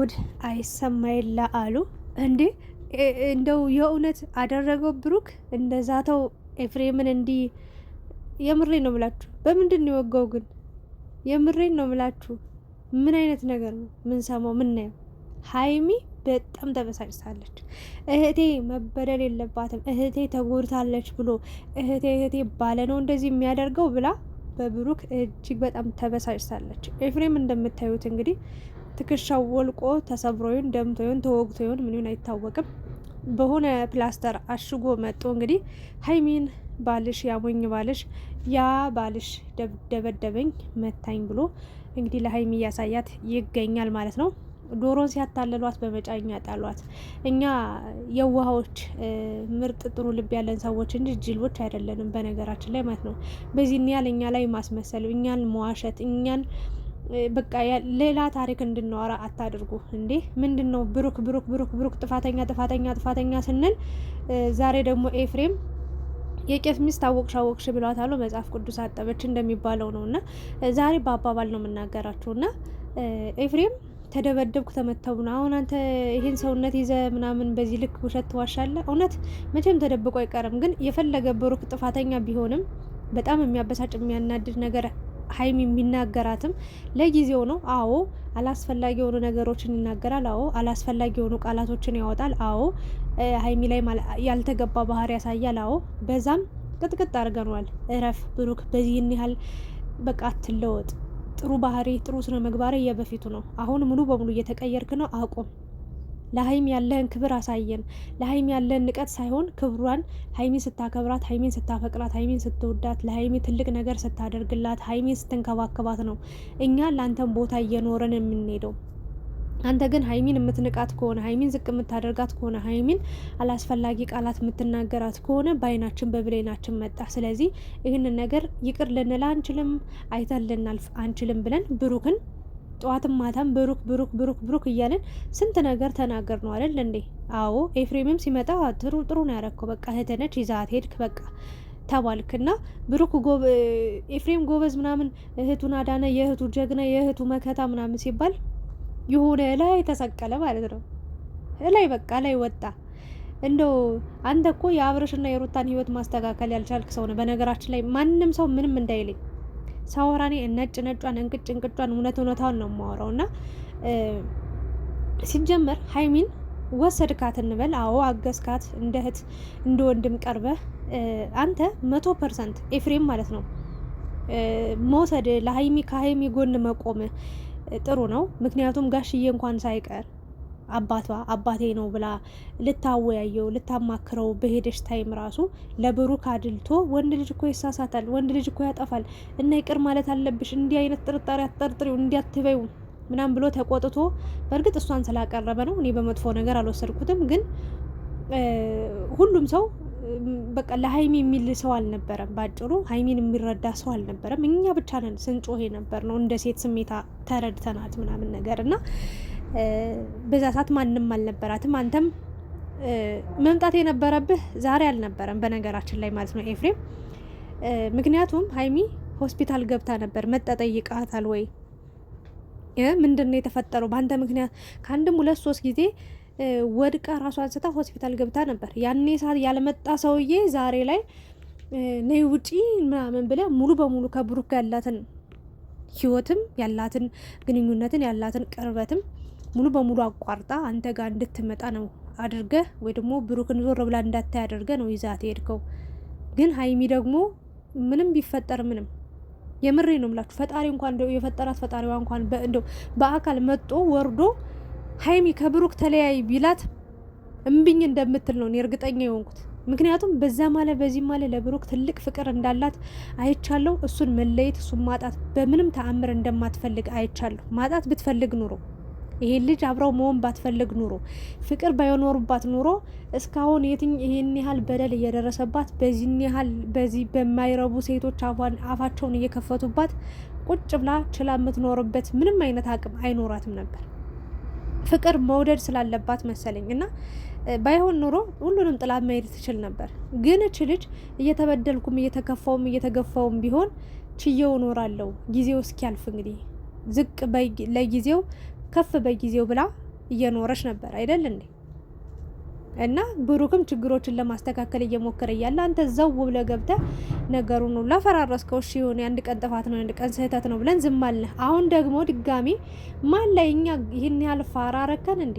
ጉድ አይሰማይላ አሉ እንዴ! እንደው የእውነት አደረገው ብሩክ እንደዛተው ኤፍሬምን እንዲህ። የምሬን ነው ምላችሁ። በምንድን ነው የወጋው ግን? የምሬን ነው ምላችሁ። ምን አይነት ነገር ነው ምን ሰማው ምን ነው? ሀይሚ በጣም ተበሳጭታለች። እህቴ መበደል የለባትም እህቴ ተጎድታለች ብሎ እህቴ ባለ ነው እንደዚህ የሚያደርገው ብላ በብሩክ እጅግ በጣም ተበሳጭታለች። ኤፍሬም እንደምታዩት እንግዲህ ትከሻው ወልቆ ተሰብሮ ይሁን ደምቶ ይሁን ተወግቶ ይሁን ምን ይሁን አይታወቅም፣ በሆነ ፕላስተር አሽጎ መጥቶ እንግዲህ ሀይሚን ባልሽ ያሞኝ ባልሽ ያ ባልሽ ደበደበኝ መታኝ ብሎ እንግዲህ ለሀይሚ እያሳያት ይገኛል ማለት ነው። ዶሮን ሲያታለሏት በመጫኛ ጣሏት። እኛ የዋሃዎች ምርጥ ጥሩ ልብ ያለን ሰዎች እንጂ ጅሎች አይደለንም በነገራችን ላይ ማለት ነው። በዚህ ያለ እኛ ላይ ማስመሰል፣ እኛን መዋሸት፣ እኛን በቃ ሌላ ታሪክ እንድናወራ አታድርጉ እንዴ! ምንድን ነው ብሩክ ብሩክ ብሩክ ብሩክ ጥፋተኛ ስንል ዛሬ ደግሞ ኤፍሬም የቄስ ሚስት አወቅሽ ብሏታል። መጽሐፍ ቅዱስ አጠበች እንደሚባለው ነው። እና ዛሬ በአባባል ነው የምናገራችሁ። እና ኤፍሬም ተደበደብኩ ተመተው ነው። አሁን አንተ ይሄን ሰውነት ይዘ ምናምን በዚህ ልክ ውሸት ትዋሻለህ? እውነት መቼም ተደብቆ አይቀርም። ግን የፈለገ ብሩክ ጥፋተኛ ቢሆንም በጣም የሚያበሳጭ የሚያናድድ ነገር ሀይሚ የሚናገራትም ለጊዜው ነው። አዎ አላስፈላጊ የሆኑ ነገሮችን ይናገራል። አዎ አላስፈላጊ የሆኑ ቃላቶችን ያወጣል። አዎ ሀይሚ ላይ ያልተገባ ባህሪ ያሳያል። አዎ በዛም ቅጥቅጥ አድርገኗል። እረፍ ብሩክ፣ በዚህን ያህል በቃ አትለወጥ። ጥሩ ባህሪ ጥሩ ስነ ምግባር የበፊቱ ነው። አሁን ሙሉ በሙሉ እየተቀየርክ ነው። አቁም። ለሀይሚ ያለህን ክብር አሳየን። ለሀይሚ ያለህን ንቀት ሳይሆን ክብሯን ሀይሚን ስታከብራት፣ ሀይሚን ስታፈቅራት፣ ሀይሚን ስትወዳት፣ ለሀይሚ ትልቅ ነገር ስታደርግላት፣ ሀይሚን ስትንከባከባት ነው እኛ ለአንተን ቦታ እየኖረን የምንሄደው። አንተ ግን ሀይሚን የምትንቃት ከሆነ፣ ሀይሚን ዝቅ የምታደርጋት ከሆነ፣ ሀይሚን አላስፈላጊ ቃላት የምትናገራት ከሆነ በአይናችን በብሌናችን መጣ። ስለዚህ ይህንን ነገር ይቅር ልንል አንችልም፣ አይተን ልናልፍ አንችልም ብለን ብሩክን ጠዋትም ማታም ብሩክ እያለን ስንት ነገር ተናገር ነው አይደል እንዴ? አዎ ኤፍሬምም ሲመጣ ጥሩ ነው ያረከው። በቃ እህትነች ይዛት ሄድክ በቃ ተባልክና ብሩክ ኤፍሬም ጎበዝ ምናምን እህቱን አዳነ፣ የእህቱ ጀግና፣ የእህቱ መከታ ምናምን ሲባል የሆነ ላይ ተሰቀለ ማለት ነው። ላይ በቃ ላይ ወጣ። እንደው አንተ እኮ የአብረሽና የሩታን ህይወት ማስተካከል ያልቻልክ ሰው ነው። በነገራችን ላይ ማንም ሰው ምንም እንዳይልኝ ሳወራኔ ነጯን እንቅጯን እውነታውን ነው የማወራው። እና ሲጀመር ሀይሚን ወሰድካት እንበል። አዎ አገዝካት፣ እንደ እህት እንደ ወንድም ቀርበህ አንተ 100% ኤፍሬም ማለት ነው መውሰድ ለሀይሚ ከሀይሚ ጎን መቆም ጥሩ ነው። ምክንያቱም ጋሽዬ እንኳን ሳይቀር አባቴ ነው ብላ ልታወያየው ልታማክረው በሄደች ታይም ራሱ ለብሩክ አድልቶ ወንድ ልጅ እኮ ይሳሳታል፣ ወንድ ልጅ እኮ ያጠፋል እና ይቅር ማለት አለብሽ፣ እንዲህ አይነት ጥርጣሬ አትጠርጥሪው፣ እንዲያትበይው ምናምን ብሎ ተቆጥቶ፣ በእርግጥ እሷን ስላቀረበ ነው። እኔ በመጥፎ ነገር አልወሰድኩትም። ግን ሁሉም ሰው በቃ ለሀይሚ የሚል ሰው አልነበረም። ባጭሩ ሀይሚን የሚረዳ ሰው አልነበረም። እኛ ብቻ ነን ስንጮሄ ነበር ነው እንደ ሴት ስሜታ ተረድተናት ምናምን ነገር እና በዛ ሰዓት ማንም አልነበራትም። አንተም መምጣት የነበረብህ ዛሬ አልነበረም በነገራችን ላይ ማለት ነው ኤፍሬም። ምክንያቱም ሀይሚ ሆስፒታል ገብታ ነበር። መጠጠይቃታል ወይ ምንድን ነው የተፈጠረው በአንተ ምክንያት? ከአንድም 2-3 ጊዜ ወድቃ ራሷ አንስታ ሆስፒታል ገብታ ነበር። ያኔ ሰዓት ያልመጣ ሰውዬ ዛሬ ላይ ነይ ውጪ ምናምን ብለ ሙሉ በሙሉ ከብሩክ ጋር ያላትን ህይወትም ያላትን ግንኙነትን ያላትን ቅርበትም ሙሉ በሙሉ አቋርጣ አንተ ጋር እንድትመጣ ነው አድርገህ፣ ወይ ደግሞ ብሩክን ዞር ብላ እንዳታይ አድርገህ ነው ይዛት ሄድከው። ግን ሀይሚ ደግሞ ምንም ቢፈጠር ምንም የምሬ ነው የምላችሁ ፈጣሪ እንኳን እንደው የፈጠራት ፈጣሪዋ እንኳን እንደው በአካል መጥቶ ወርዶ ሀይሚ ከብሩክ ተለያይ ቢላት እምብኝ እንደምትል ነው እኔ እርግጠኛ የሆንኩት። ምክንያቱም በዛ ማለት በዚህ ማለት ለብሩክ ትልቅ ፍቅር እንዳላት አይቻለሁ። እሱን መለየት እሱን ማጣት በምንም ተአምር እንደማትፈልግ አይቻለሁ። ማጣት ብትፈልግ ኑሮ ይሄ ልጅ አብረው መሆን ባትፈልግ ኑሮ ፍቅር ባይኖሩባት ኑሮ እስካሁን ይሄን ያህል በደል እየደረሰባት በዚህን ያህል በዚህ በማይረቡ ሴቶች አፋቸውን እየከፈቱባት ቁጭ ብላ ችላ የምትኖርበት ምንም አይነት አቅም አይኖራትም ነበር። ፍቅር መውደድ ስላለባት መሰለኝ እና ባይሆን ኑሮ ሁሉንም ጥላት መሄድ ትችል ነበር። ግን እች ልጅ እየተበደልኩም እየተከፋውም እየተገፋውም ቢሆን ችየው እኖራለሁ ጊዜው እስኪያልፍ እንግዲህ ዝቅ ለጊዜው ከፍ በጊዜው ብላ እየኖረች ነበር አይደል እንዴ? እና ብሩክም ችግሮችን ለማስተካከል እየሞከረ እያለ አንተ ዘው ብለህ ገብተህ ነገሩን ሁሉ አፈራረስከው። እሺ ይሁን፣ የአንድ ቀን ጥፋት ነው የአንድ ቀን ስህተት ነው ብለን ዝም አልን። አሁን ደግሞ ድጋሚ ማን ላይ እኛ ይህን ያህል ፋራ ረከን እንዴ?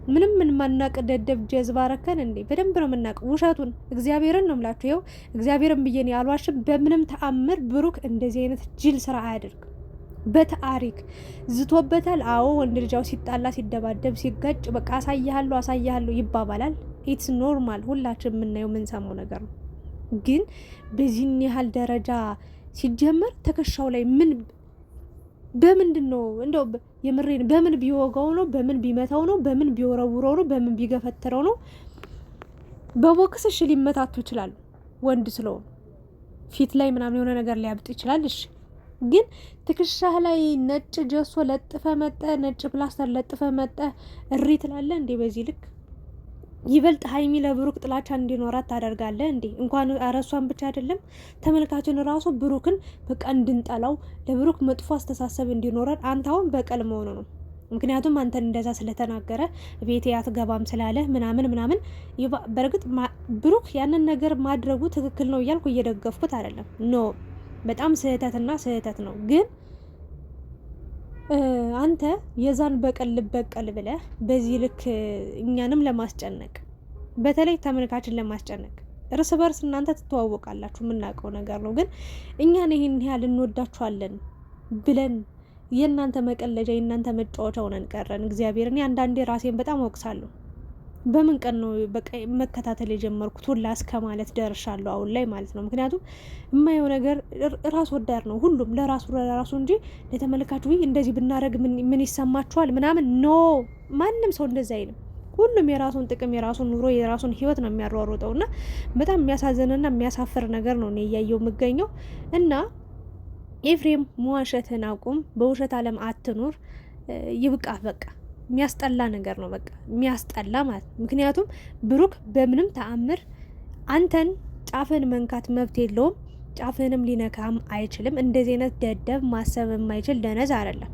ምንም ምን ማናቅ ደደብ ጀዝባ ረከን እንዴ? በደንብ ነው የምናውቀው ውሸቱን። እግዚአብሔርን ነው የምላችሁ። ይኸው እግዚአብሔርን ብዬን ያልዋሽም። በምንም ተአምር ብሩክ እንደዚህ አይነት ጅል ስራ አያደርግም። በታሪክ ዝቶበታል። አዎ ወንድ ልጃው ሲጣላ ሲደባደብ ሲጋጭ በቃ አሳያለሁ ይባባላል። ኢትስ ኖርማል፣ ሁላችን የምናየው የምንሰማው ነገር ነው። ግን በዚህን ያህል ደረጃ ሲጀመር ትከሻው ላይ ምን በምንድን ነው እንደው የምሬን በምን ቢወጋው ነው? በምን ቢመታው ነው? በምን ቢወረውረው ነው? በምን ቢገፈትረው ነው? በቦክስ እሺ ሊመታቱ ይችላሉ፣ ወንድ ስለሆኑ ፊት ላይ ምናምን የሆነ ነገር ሊያብጥ ይችላል። እሺ ግን ትከሻህ ላይ ነጭ ጀሶ ለጥፈ መጠ፣ ነጭ ፕላስተር ለጥፈ መጠ እሪ ትላለህ እንዴ? በዚህ ልክ ይበልጥ ሀይሚ ለብሩክ ጥላቻ እንዲኖራት ታደርጋለህ እንዴ? እንኳን አረሷን ብቻ አይደለም ተመልካችን ራሱ ብሩክን በቃ እንድንጠላው ለብሩክ መጥፎ አስተሳሰብ እንዲኖረን አንተ አሁን በቀል መሆኑ ነው። ምክንያቱም አንተን እንደዛ ስለተናገረ ቤቴ አትገባም ስላለ ምናምን በእርግጥ ብሩክ ያንን ነገር ማድረጉ ትክክል ነው እያልኩ እየደገፍኩት አይደለም። ኖ በጣም ስህተት ነው። ግን አንተ የዛን በቀል ልበቀል ብለህ በዚህ ልክ እኛንም ለማስጨነቅ በተለይ ተመልካችን ለማስጨነቅ እርስ በርስ እናንተ ትተዋወቃላችሁ፣ የምናውቀው ነገር ነው። ግን እኛን ይህን ያህል እንወዳችኋለን ብለን የእናንተ መቀለጃ የእናንተ መጫወቻ ሆነን ቀረን። እግዚአብሔርን አንዳንዴ ራሴን በጣም ወቅሳለሁ። በምን ቀን ነው በቃ መከታተል የጀመርኩት ሁላ እስከ ማለት ደርሻለሁ አሁን ላይ ማለት ነው። ምክንያቱም የማየው ነገር ራስ ወዳድ ነው ሁሉም ለራሱ እንጂ ለተመልካቹ እንደዚህ ብናረግ ምን ይሰማችኋል ምናምን ኖ፣ ማንም ሰው እንደዛ አይልም። ሁሉም የራሱን ጥቅም የራሱን ኑሮ የራሱን ህይወት ነው የሚያሯሩጠው እና በጣም የሚያሳዝንና የሚያሳፍር ነገር ነው እኔ እያየው የምገኘው። እና ኤፍሬም መዋሸትን አቁም፣ በውሸት አለም አትኑር፣ ይብቃ በቃ። የሚያስጠላ ነገር ነው በቃ የሚያስጠላ ማለት ነው። ምክንያቱም ብሩክ በምንም ተአምር አንተን ጫፍን መንካት መብት የለውም፣ ጫፍንም ሊነካም አይችልም። እንደዚህ አይነት ደደብ ማሰብ የማይችል ደነዝ አይደለም።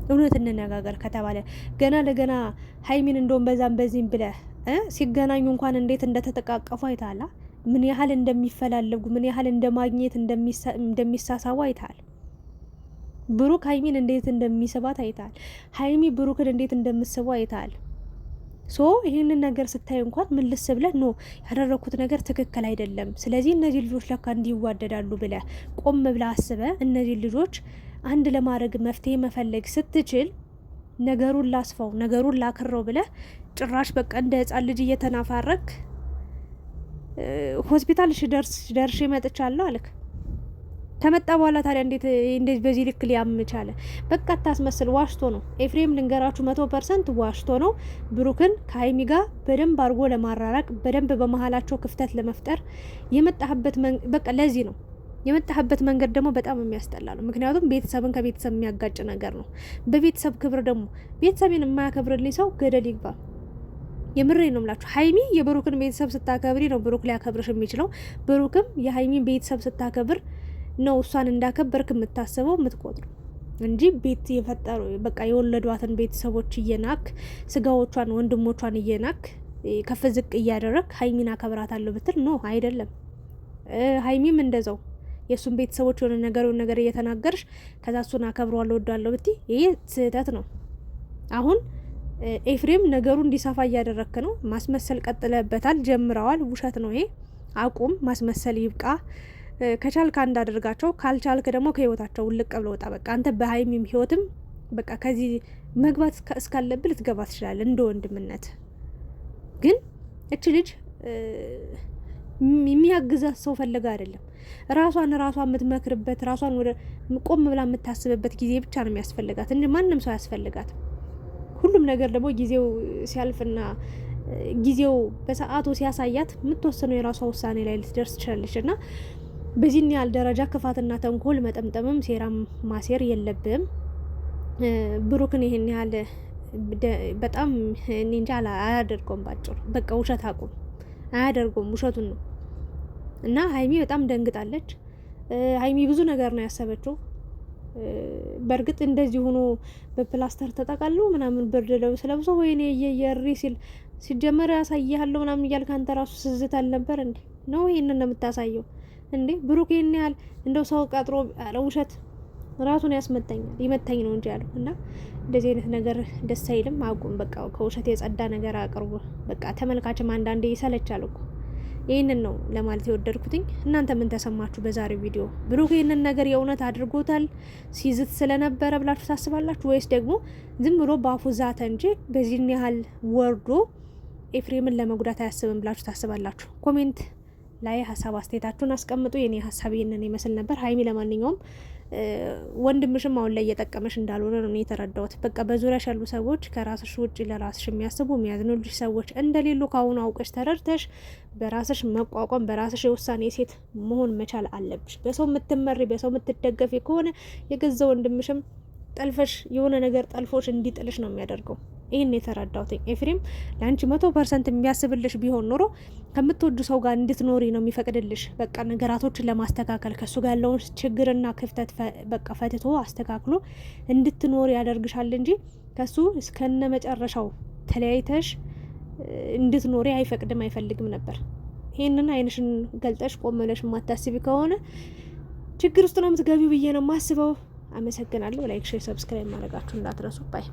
እውነት እንነጋገር ከተባለ ገና ለገና ሀይሚን እንደውም በዛም በዚህም ብለህ ሲገናኙ እንኳን እንዴት እንደተጠቃቀፉ አይተሃል። ምን ያህል እንደሚፈላለጉ ምን ያህል እንደማግኘት እንደሚሳሳቡ አይተሃል። ብሩክ ሀይሚን እንዴት እንደሚስባት አይታል። ሀይሚ ብሩክን እንዴት እንደምስበው አይታል። ሶ ይህንን ነገር ስታይ እንኳን ምልስ ብለህ ኖ ያደረኩት ነገር ትክክል አይደለም፣ ስለዚህ እነዚህ ልጆች ለካ እንዲዋደዳሉ ብለህ ቆም ብለህ አስበህ እነዚህ ልጆች አንድ ለማድረግ መፍትሄ መፈለግ ስትችል ነገሩን ላስፋው ነገሩን ላክረው ብለህ ጭራሽ በቃ እንደ ህጻን ልጅ እየተናፋረክ ሆስፒታል ደርሼ መጥቻለሁ አልክ። ከመጣ በኋላ ታዲያ እንዴት በዚህ ልክ ሊያም ቻለ? በቃ ታስመስል። ዋሽቶ ነው ኤፍሬም፣ ልንገራችሁ 100% ዋሽቶ ነው ብሩክን ከሀይሚ ጋር በደንብ አድርጎ ለማራራቅ በደንብ በመሀላቸው ክፍተት ለመፍጠር የመጣህበት በቃ ለዚህ ነው የመጣህበት መንገድ ደግሞ በጣም የሚያስጠላ ነው። ምክንያቱም ቤተሰብን ከቤተሰብ የሚያጋጭ ነገር ነው። በቤተሰብ ክብር ደግሞ ቤተሰብን የማያከብርልኝ ሰው ገደል ይግባ። የምሬ ነው የምላችሁ። ሀይሚ የብሩክን ቤተሰብ ስታከብሪ ነው ብሩክ ሊያከብርሽ የሚችለው። ብሩክም የሀይሚን ቤተሰብ ስታከብር ነው እሷን እንዳከበርክ የምታስበው የምትቆጥሩ እንጂ ቤት የፈጠሩ በቃ የወለዷትን ቤተሰቦች እየናክ ስጋዎቿን ወንድሞቿን እየናክ ከፍ ዝቅ እያደረግ ሀይሚን አከብራታለሁ ብትል ኖ አይደለም። ሀይሚም እንደዛው የእሱን ቤተሰቦች የሆነ ነገር እየተናገርሽ ከዛ እሱን አከብረዋለሁ ወዳለሁ ብትይ ይሄ ስህተት ነው። አሁን ኤፍሬም ነገሩ እንዲሰፋ እያደረክ ነው። ማስመሰል ቀጥለበታል፣ ጀምረዋል። ውሸት ነው ይሄ። አቁም፣ ማስመሰል ይብቃ። ከቻልክ አንድ አድርጋቸው፣ ካልቻልክ ደግሞ ከህይወታቸው ውልቅ ብለው ወጣ። በቃ አንተ በሀይሚም ህይወትም በቃ ከዚህ መግባት እስካለብህ ልትገባ ትችላለህ እንደ ወንድምነት። ግን እች ልጅ የሚያግዛት ሰው ፈልጋ አይደለም፣ ራሷን የምትመክርበት ራሷን ወደ ቆም ብላ የምታስብበት ጊዜ ብቻ ነው የሚያስፈልጋት እንጂ ማንም ሰው ያስፈልጋት። ሁሉም ነገር ደግሞ ጊዜው ሲያልፍና ጊዜው በሰዓቱ ሲያሳያት የምትወስነው የራሷ ውሳኔ ላይ ልትደርስ ትችላለች። እና በዚህን ያህል ደረጃ ክፋትና ተንኮል መጠምጠምም ሴራም ማሴር የለብም። ብሩክን ይሄን ያህል በጣም እኔ እንጃ አያደርገውም። ባጭሩ በቃ ውሸት አቁም፣ አያደርገውም፣ ውሸቱን ነው። እና ሀይሚ በጣም ደንግጣለች። ሀይሚ ብዙ ነገር ነው ያሰበችው። በእርግጥ እንደዚህ ሆኖ በፕላስተር ተጠቃሎ ምናምን ብርድ ልብስ ለብሶ ወይኔ እየየሪ ሲል ሲጀመር ያሳያለሁ ምናምን እያልክ አንተ ራሱ ስዝት አልነበር እንዴ? ነው ይሄንን ነው የምታሳየው እንዴ? ብሩክ ይሄን ያህል እንደው ሰው ቀጥሮ ያለ ውሸት ራሱን ያስመታኛል ይመታኝ ነው እንጂ ያለው እና እንደዚህ አይነት ነገር ደስ አይልም። አቁም በቃ ከውሸት የጸዳ ነገር አቅርቡ። በቃ ተመልካችም አንዳንዴ ይሰለቻል እኮ። ይህንን ነው ለማለት የወደድኩትኝ። እናንተ ምን ተሰማችሁ በዛሬው ቪዲዮ? ብሩክ ይህንን ነገር የእውነት አድርጎታል ሲዝት ስለነበረ ብላችሁ ታስባላችሁ? ወይስ ደግሞ ዝም ብሎ በአፉ ዛተ እንጂ በዚህን ያህል ወርዶ ኤፍሬምን ለመጉዳት አያስብም ብላችሁ ታስባላችሁ? ኮሜንት ላይ ሀሳብ አስተያየታችሁን አስቀምጡ። የኔ ሀሳብ ይህንን ይመስል ነበር። ሀይሚ ለማንኛውም ወንድምሽም አሁን ላይ እየጠቀመሽ እንዳልሆነ ነው የተረዳሁት። በቃ በዙሪያሽ ያሉ ሰዎች ከራስሽ ውጭ ለራስሽ የሚያስቡ የሚያዝኑልሽ ሰዎች እንደሌሉ ከአሁኑ አውቀሽ ተረድተሽ በራስሽ መቋቋም በራስሽ የውሳኔ ሴት መሆን መቻል አለብሽ። በሰው የምትመሪ በሰው የምትደገፊ ከሆነ የገዛ ወንድምሽም ጠልፈሽ የሆነ ነገር ጠልፎሽ እንዲጥልሽ ነው የሚያደርገው። ይህን የተረዳሁት ኤፍሬም ለአንቺ 100% የሚያስብልሽ ቢሆን ኖሮ ከምትወዱ ሰው ጋር እንድትኖሪ ነው የሚፈቅድልሽ። በቃ ነገራቶችን ለማስተካከል ከሱ ጋር ያለውን ችግርና ክፍተት በቃ ፈትቶ አስተካክሎ እንድትኖሪ ያደርግሻል እንጂ ከሱ እስከነ መጨረሻው ተለያይተሽ እንድትኖሪ አይፈቅድም አይፈልግም ነበር። ይህንን አይንሽን ገልጠሽ ቆም ብለሽ የማታስቢ ከሆነ ችግር ውስጥ ነው የምትገቢው ብዬ ነው የማስበው። አመሰግናለሁ። ላይክ፣ ሼር፣ ሰብስክራይብ ማድረጋችሁ እንዳትረሱ ባይ